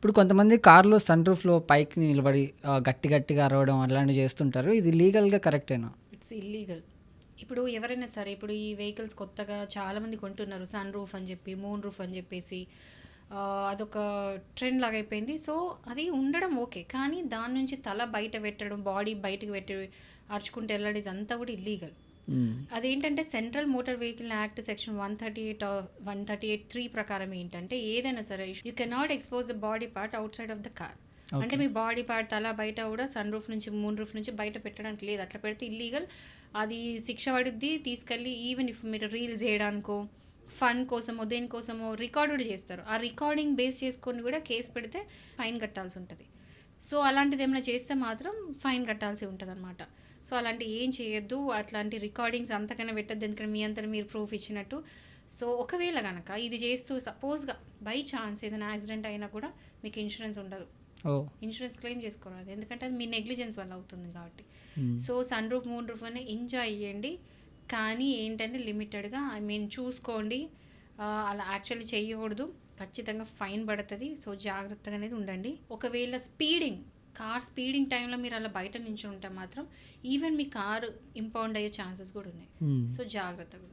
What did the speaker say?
ఇప్పుడు కొంతమంది కార్‌లో సన్ రూఫ్‌లో పైకి నిలబడి గట్టి గట్టిగా అరవడం అలాంటివి చేస్తుంటారు. ఇది లీగల్‌గా కరెక్టేనా? It's illegal. ఇప్పుడు ఎవరైనా సరే ఇప్పుడు ఈ వెహికల్స్ కొత్తగా చాలామంది కొంటున్నారు. సన్ రూఫ్ అని చెప్పి, మూన్ రూఫ్ అని చెప్పేసి అదొక ట్రెండ్ లాగా అయిపోయింది. సో అది ఉండడం ఓకే. కానీ దాని నుంచి తల బయట పెట్టడం, బాడీ బయటకు పెట్టి అరుచుకుంటూ వెళ్ళడం ఇదంతా కూడా ఇల్లీగల్. హ్మ్. అదేంటంటే central motor vehicle act section 138(3) ప్రకారం ఏంటంటే ఏదైనా సరే you cannot expose the body part out side of the car. అంటే ఓకే. మీ బాడీ పార్ట్ తల బయట కూడా సన్ రూఫ్ నుంచి మూన్ రూఫ్ నుంచి బయట పెట్టడానికి లేదు. అట్లా పెడితే ఇల్లీగల్. అది శిక్ష పడుద్ది. తీసుకెళ్ళి ఈవెన్ ఇఫ్ మీరు రీల్స్ చేయడానికో ఫన్ కోసమో దేనికోసమో రికార్డ్ చేస్తారు. ఆ రికార్డింగ్ బేస్ చేసుకొని కూడా కేసు పెడితే ఫైన్ కట్టాల్సి ఉంటుంది. సో అలాంటిది ఏమైనా చేస్తే మాత్రం ఫైన్ కట్టాల్సి ఉంటుంది అనమాట. సో అలాంటి ఏం చేయొద్దు. అట్లాంటి రికార్డింగ్స్ అంతకన్నా పెట్టద్దు. ఎందుకంటే మీ అంతా మీరు ప్రూఫ్ ఇచ్చినట్టు. సో ఒకవేళ కనుక ఇది చేస్తూ సపోజ్గా బై ఛాన్స్ ఏదైనా యాక్సిడెంట్ అయినా కూడా మీకు ఇన్సూరెన్స్ ఉండదు. ఓహ్! ఇన్సూరెన్స్ క్లెయిమ్ చేసుకోవాలి. ఎందుకంటే అది మీ నెగ్లిజెన్స్ వల్ల అవుతుంది కాబట్టి. హ్మ్. So sun roof moon roof అని ఎంజాయ్ చేయండి. కానీ ఏంటంటే లిమిటెడ్గా చూసుకోండి. అలా యాక్చువల్లీ చేయకూడదు. ఖచ్చితంగా ఫైన్ పడుతుంది. సో జాగ్రత్తగా అనేది ఉండండి. ఒకవేళ కార్ స్పీడింగ్ టైంలో మీరు అలా బయట నుంచి ఉంటే మాత్రం ఈవెన్ మీ కారు ఇంపౌండ్ అయ్యే ఛాన్సెస్ కూడా ఉన్నాయి. హ్మ్. సో జాగ్రత్తగా ఉండండి.